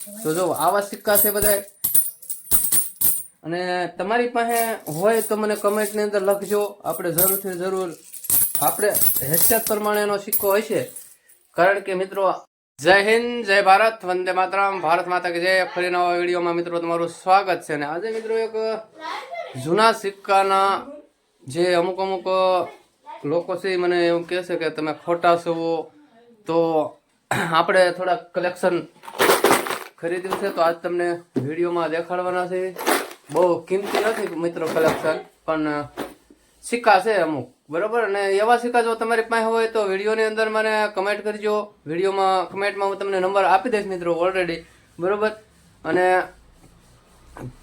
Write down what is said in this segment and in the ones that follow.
તો જો આવા સિક્કા છે બધા, અને તમારી પાસે હોય તો મને કમેન્ટની અંદર લખજો. આપણે જરૂરથી જરૂર આપણે હેસિયત પ્રમાણેનો સિક્કો હોય છે. કારણ કે મિત્રો, જય હિન્દ, જય ભારત, વંદે માતરમ, ભારત માતા કે જય. ફરી નવા વિડીયોમાં મિત્રો તમારું સ્વાગત છે. અને આજે મિત્રો એક જૂના સિક્કાના જે અમુક લોકો છે મને એવું કહે છે કે તમે ખોટા છો, તો આપણે થોડા કલેક્શન ખરીદ્યું છે, તો આજ તમને વિડીયોમાં દેખાડવાના છે. બહુ કિંમતી નથી મિત્રો કલેક્શન, પણ સિક્કા છે અમુક, બરોબર. અને એવા સિક્કા જો તમારી પાસે હોય તો વિડીયોની અંદર મને કમેન્ટ કરજો. વિડીયોમાં કમેન્ટમાં હું તમને નંબર આપી દઈશ મિત્રો ઓલરેડી, બરોબર. અને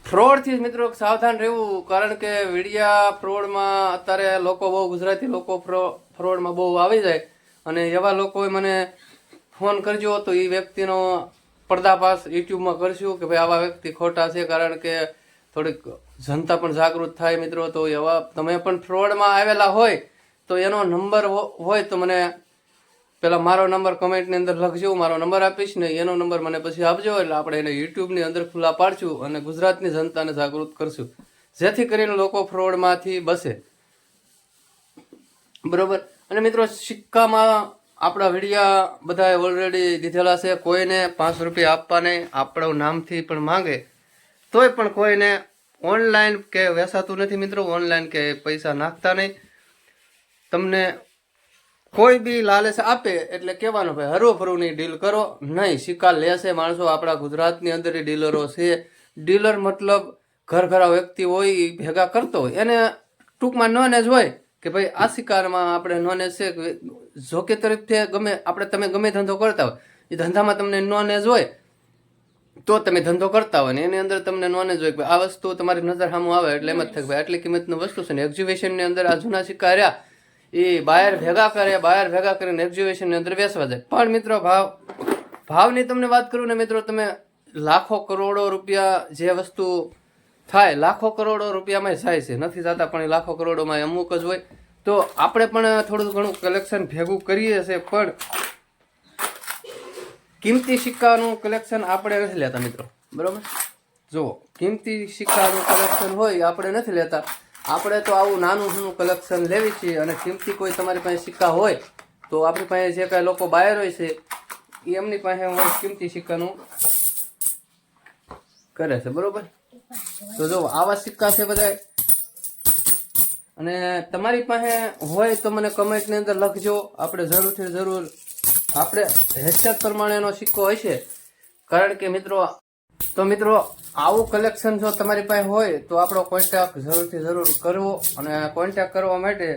ફ્રોડથી મિત્રો સાવધાન રહેવું, કારણ કે વિડીયા ફ્રોડમાં અત્યારે લોકો બહુ, ગુજરાતી લોકો ફ્રોડમાં બહુ આવી જાય. અને એવા લોકોએ મને ફોન કરજો તો એ વ્યક્તિનો પર્દાફાશ યુટ્યુબમાં કરશું કે ભાઈ આવા વ્યક્તિ ખોટા છે. કારણ કે થોડીક જનતા પણ જાગૃત થાય મિત્રો. તો એવા તમે પણ ફ્રોડમાં આવેલા હોય તો એનો નંબર હોય તો મને પેલા મારો નંબર કમેન્ટની અંદર લખજો. મારો નંબર આપીશ ને એનો નંબર મને પછી આપજો, એટલે આપણે એને યુટ્યુબની અંદર ખુલ્લા પાડશું અને ગુજરાતની જનતાને જાગૃત કરશું, જેથી કરીને લોકો ફ્રોડમાંથી બસે, બરોબર. અને મિત્રો સિક્કામાં આપણા વિડીયા બધા ઓલરેડી દીધેલા છે. કોઈને 5 રૂપિયા આપવા નહીં, આપણું નામથી પણ માંગે તોય પણ કોઈને ઓનલાઈન કે વેચાતું નથી મિત્રો. ઓનલાઈન કે પૈસા નાખતા નહીં. તમને કોઈ બી લાલચ આપે એટલે કહેવાનું ભાઈ હરોફરોની ડીલ કરો નહીં. સિક્કા લેશે માણસો, આપણા ગુજરાતની અંદર ડીલરો છે. ડીલર મતલબ ઘર વ્યક્તિ હોય, ભેગા કરતો હોય, એને ટૂંકમાં નોલેજ હોય કે ભાઈ આ સિક્કામાં આપણે નોલેજ છે. જોકે તરફથી ગમે આપણે તમે ગમે ધંધો કરતા હોય, એ ધંધામાં તમને નોલેજ હોય તો તમે ધંધો કરતા હોય ને એની અંદર તમને નોલેજ હોય કે આ વસ્તુ તમારી નજર સામે આવે એટલે એમ જ થાય ભાઈ આટલી કિંમતની વસ્તુ છે. ને એક્ઝિબિશનની અંદર આ જૂના સિક્કા રહ્યા એ બહાર ભેગા કરીને એક્ઝિબિશનની અંદર વેચવા જાય. પણ મિત્રો ભાવની તમને વાત કરું ને મિત્રો, તમે લાખો કરોડો રૂપિયા જે વસ્તુ થાય, લાખો કરોડો રૂપિયામાં જાય છે, નથી થતા પણ લાખો કરોડોમાં અમુક જ હોય. તો આપણે પણ થોડું ઘણું કલેક્શન ભેગું કરીએ છીએ, પણ કિંમતી સિક્કાનું કલેક્શન આપણે નથી લેતા મિત્રો, બરોબર. જુઓ, કિંમતી સિક્કાનું કલેક્શન હોય આપણે નથી લેતા. આપણે તો આવું નાનું કલેક્શન લેવી છીએ. અને કિંમતી કોઈ તમારી પાસે સિક્કા હોય તો આપણી પાસે જે કાંઈ લોકો બહાર હોય છે એ એમની પાસે કિંમતી સિક્કાનું કરે છે, બરોબર. તો જો આવા સિક્કા છે બધા, અને તમારી પાસે હોય તો મને કમેન્ટની અંદર લખજો. આપણે જરૂરથી જરૂર આપણે હેસિયત પ્રમાણેનો સિક્કો હોય છે. કારણ કે મિત્રો આવું કલેક્શન જો તમારી પાસે હોય તો આપણો કોન્ટેક્ટ જરૂરથી જરૂર કરવો. અને કોન્ટેક્ટ કરવા માટે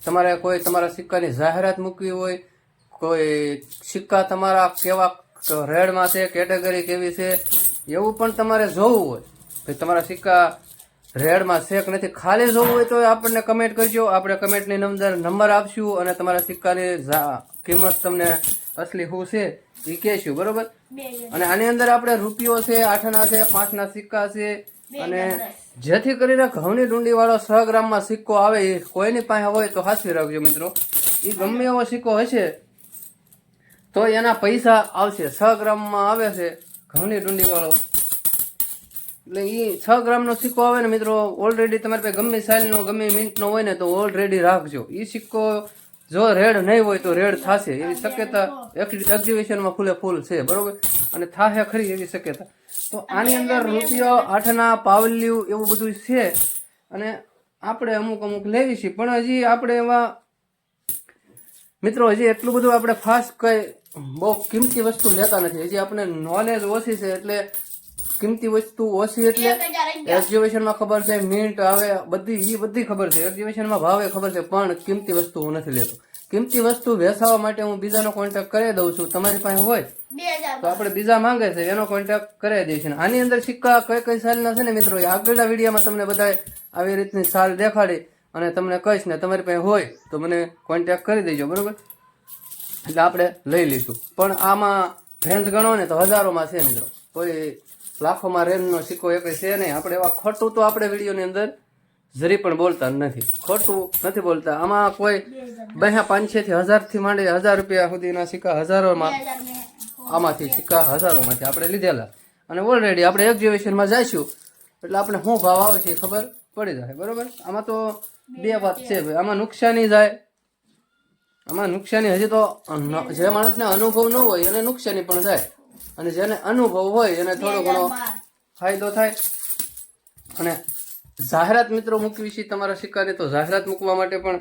તમારે કોઈ તમારા સિક્કાની જાહેરાત મૂકવી હોય, કોઈ સિક્કા તમારા કેવા રેડમાં છે, કેટેગરી કેવી છે, એવું પણ તમારે જોવું હોય. ભાઈ તમારા સિક્કા રેડમાં છે કે નથી, ખાલી જોવું હોય તો આપણને કમેન્ટ કરજો. આપણે કમેન્ટની અંદર નંબર આપશું અને તમારા સિક્કાની કિંમત તમને અસલી શું છે એ કહેશું, બરોબર. અને આની અંદર આપણે રૂપિયો છે, 8 છે, 5 સિક્કા છે. અને જેથી કરીને ઘઉંની ડુંડી વાળો 100 ગ્રામમાં સિક્કો આવે એ કોઈની પાસે હોય તો સાચવી રાખજો મિત્રો. એ ગમે એવો સિક્કો હશે તો એના પૈસા આવશે. 100 ગ્રામમાં આવે છે ઘઉંની ડુંડી વાળો, એટલે એ 6 ગ્રામનો સિક્કો આવે ને મિત્રો, ઓલરેડી તમારી પાસે ગમે સાઇઝનો ગમે મિનિટનો હોય ને તો ઓલરેડી રાખજો. એ સિક્કો જો રેડ નહીં હોય તો રેડ થશે એવી શક્યતા એક્ઝિબિશનમાં ફૂલ છે, બરોબર. અને થાશે ખરી એવી શક્યતા. તો આની અંદર રૂપિયો, 8 પાવલિયું એવું બધું છે. અને આપણે અમુક લેવી છીએ, પણ હજી આપણે એવા મિત્રો હજી એટલું બધું આપણે ફાસ્ટ કઈ બહુ કિંમતી વસ્તુ લેતા નથી. હજી આપણે નોલેજ ઓછી છે, એટલે કિંમતી વસ્તુ ઓછી એટલે એક્ઝિબિશનમાં ખબર છે, મિન્ટ આવે બધી ખબર છે, એક્ઝિબિશનમાં ભાવે ખબર છે, પણ કિંમતી વસ્તુ હું નથી લેતો. કિંમતી વસ્તુ વેચાવા માટે હું બીજાનો કોન્ટેક્ટ કરી દઉં છું. તમારી પાસે હોય તો આપણે બીજા માંગે છે એનો કોન્ટેક્ટ કરી દઈશું. આની અંદર સિક્કા કઈ સાલના છે ને મિત્રો, આગળના વિડીયોમાં તમને બધા આવી રીતની સાલ દેખાડી અને તમને કહીશ ને, તમારી પાસે હોય તો મને કોન્ટેક્ટ કરી દેજો, બરોબર. એટલે આપણે લઈ લઈશું. પણ આમાં રેન્જ ગણો ને તો હજારોમાં છે મિત્રો, કોઈ લાખોમાં રેન્જનો સિક્કો એક છે નહીં. આપણે એવા ખોટું તો આપણે વિડીયોની અંદર જરી પણ બોલતા નથી, ખોટું નથી બોલતા. આમાં કોઈ 500 થી 1000 થી માંડી 1000 રૂપિયા સુધીના સિક્કા હજારોમાં, આમાંથી સિક્કા હજારોમાંથી આપણે લીધેલા. અને ઓલરેડી આપણે એક્ઝિબિશનમાં જઈશું એટલે આપણે શું ભાવ આવે છે એ ખબર પડી જાય. બરોબર, આમાં તો બે વાત છે ભાઈ, આમાં નુકસાની જાય. આમાં નુકસાની હજી તો જે માણસને અનુભવ ન હોય એને નુકસાની પણ જાય, અને જેને અનુભવ હોય એને થોડો ઘણો ફાયદો થાય. અને જાહેરાત મિત્રો મૂકવી છે તમારા સિક્કાની, તો જાહેરાત મૂકવા માટે પણ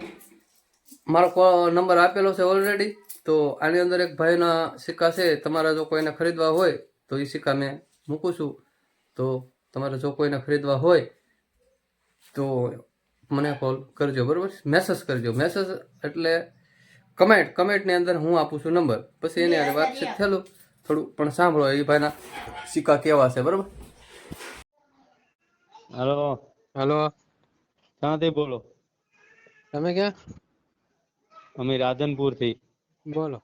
મારો નંબર આપેલો છે ઓલરેડી. તો આની અંદર એક ભાઈના સિક્કા છે, તમારા જો કોઈને ખરીદવા હોય તો એ સિક્કા મેં મૂકું છું. તો તમારે જો કોઈને ખરીદવા હોય તો મને કોલ કરજો. બરોબર, મેસેજ કરજો. મેસેજ એટલે કમેન્ટની અંદર હું આપું છું નંબર, પછી એની હારે વાતચીત થયેલું થોડું પણ સાંભળો એ ભાઈના સિક્કા કેવા છે. બરોબર. હેલો, હલો, ક્યાંથી બોલો? તમે ક્યાં? અમે રાધનપુર થી. બોલો.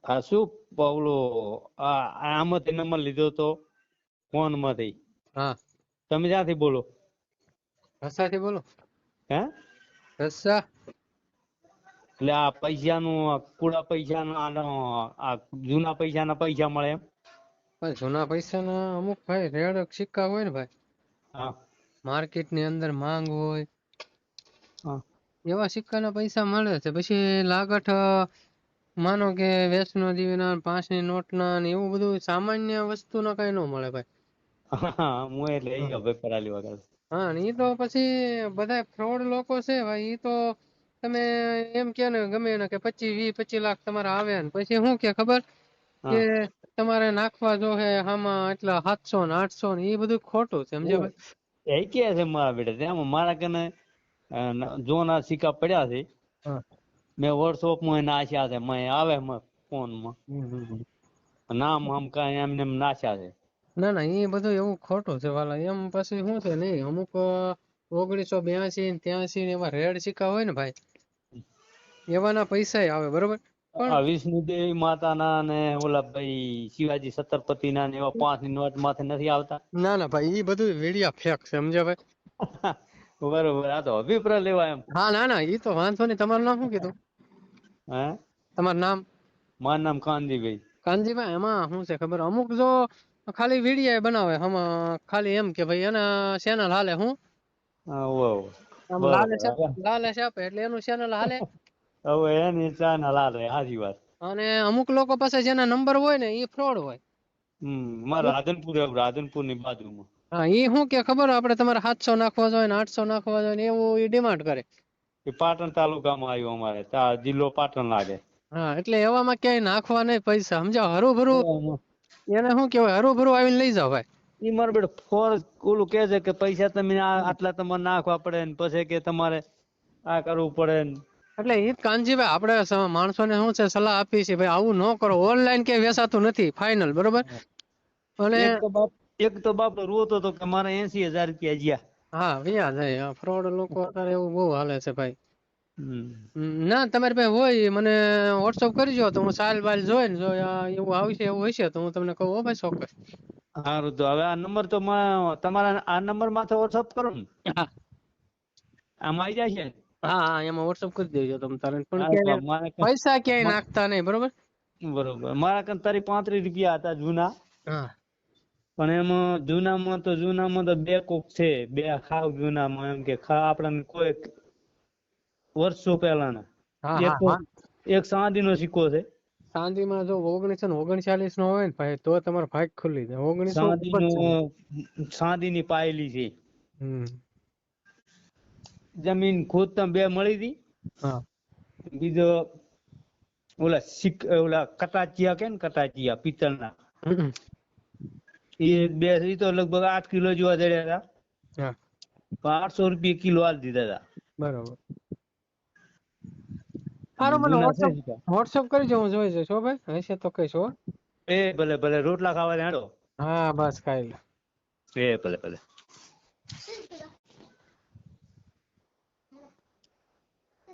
આ શું પવલો આમાંથી નંબર લીધો તો ફોન માંથી. હા, તમે ક્યાંથી બોલો? રસાથી બોલો. હે? રસા એટલે આ પૈસાનું કુડા પૈસાનું આ જૂના પૈસાના પૈસા મળે એમ? પણ જૂના પૈસાના અમુક ભાઈ રેડ સિક્કા હોય ને ભાઈ, હા માર્કેટની અંદર માંગ હોય હા એવા સિક્કાના પૈસા મળે છે. પછી લાગઠ માનો કે વૈષ્ણો દેવીના 5ની નોટના ને એવું બધું સામાન્ય વસ્તુના કઈ ન મળે ભાઈ. હું એટલે એ હવે કરાલી વગર. હા, એ તો પછી બધા ફ્રોડ લોકો છે ભાઈ. એ તો તમે એમ કે ને ગમે એને કે 25-20-25 લાખ તમારા આવે ને પછી શું કે ખબર કે હા તમારે નાખવા જો હે આમાં એટલા 700 ને 800 ને એ બધું ખોટું છે, સમજે ભાઈ. એ કે છે મારા બેટા, તેમાં મારા કને જોના સિક્કા પડ્યા છે. હા. મેં વોટ્સઅપમાં નાખ્યા છે, મેં આવે ફોનમાં નામ આમ કઈ એમને એમ નાખ્યા છે. ના ના, એ બધું એવું ખોટું છે વાલા. એમ પછી શું છે નહીં, અમુક 1982 ને 83 ને એવા રેડ સિક્કા હોય ને ભાઈ, એવાના પૈસા આવે. બરોબર, પણ આ વિષ્ણુદેવી માતાના ને ઓલા ભાઈ શિવાજી છત્રપતિના ને એવા 5ની નોટ માથે નથી આવતા? ના ના ભાઈ, એ બધું વેડિયા ફેક છે, સમજ્યા ભાઈ. બરોબર, આ તો અભિપ્રાય લેવા એમ. હા, ના ના, એ તો વાંધો નહીં. તમારું નામ શું કીધું? હે? તમારું નામ? મારું નામ કાનજીભાઈ. કાનજીભાઈ. એમાં શું છે ખબર, અમુક જો ખાલી વિડીયો બનાવે આમાં, ખાલી એમ કે ભાઈ એના ચેનલ હાલે. હું આમ બરોબર, હવે લાલે છાપે એટલે એનું ચેનલ હાલે. હવે એની ચેનલ હાલે, સાચી વાત. અને અમુક લોકો પાસે જેના નંબર હોય ને એ ફ્રોડ હોય. મારા રાધનપુર ની બાજુમાં. હા, એ શું કે ખબર, આપણે તમારે 700 નાખવા જોઈએ ને 800 નાખવા જોઈએ ને એવું એ ડિમાન્ડ કરે. એ પાટણ તાલુકામાં આવ્યું અમારે, ત્યાં જિલ્લો પાટણ લાગે. હા, એટલે એવામાં ક્યાંય નાખવા નહીં પૈસા, સમજાવ. હરુભરું એને શું કહેવાય, હરુભરું આવીને લઈ જાવ ભાઈ. ઈ મારે બેટા ફોર ઓલું કે છે કે પૈસા તમે આટલા તમારે નાખવા પડે ને પછી કે તમારે આ કરવું પડે ને. એટલે એ કાનજીભાઈ આપણે માણસોને શું છે સલાહ આપી છે ભાઈ, આવું ન કરો. ઓનલાઈન ક્યાંય વેચાતું નથી ફાઇનલ. બરોબર. અને એક તો બાપ રોતો તો કે મારે 80,000 રૂપિયા જ્યાં. હા, વ્યા જાય. ફ્રોડ લોકો અત્યારે એવું બહુ હાલે છે ભાઈ. હમ. ના, તમારી પાસે હોય મને વોટ્સઅપ કરજો તો હું સાલ બાલ જોઈને જો એવું આવશે એવું હશે તો હું તમને કહું. હો ભાઈ, ચોક્કસ. સારું, તો હવે આ નંબર તો તમારા આ નંબર માંથી વોટ્સઅપ કરો ને? હા આમાં આવી જાય છે? હા હા, એમાં વોટ્સઅપ કરી દેજો તમે તારે. પણ હા, તો ક્યાંય પૈસા ક્યાંય નાખતા નહીં. બરોબર. બરોબર, મારા કન તારી 35 રૂપિયા હતા જૂના. હા, પણ એમાં જૂનામાં તો બે કોક છે, બે ખાવ જૂનામાં એમ કે આપણને કોઈ વર્ષો પહેલાના. હા, એક હા, તો હા. એક ચાંદીનો સિક્કો છે. ચાંદીમાં જો 1939 નો હોય ને ભાઈ તો તમારો ભાગ ખુલી જાય. 1955. ચાંદીની પાયેલી છે. હમ. જમીન ખોદતા બે મળી હતી. હા. બીજો ઓલા કટાચિયા કે ને, કટાચિયા પિત્તળના એ બે તો લગભગ 8 કિલો જેવા જડ્યા હતા. હા, 800 રૂપિયા કિલો હાલ દીધા હતા. બરોબર. સારું, મને જૂના છે. વોટ્સઅપ કરજો, હું જોઈ જઈશ. હો ભાઈ, હશે તો કહીશ. હો. ભલે ભલે, રોટલા ખાવા હેડો. હા, બસ ખાઈ લો. ભલે ભલે.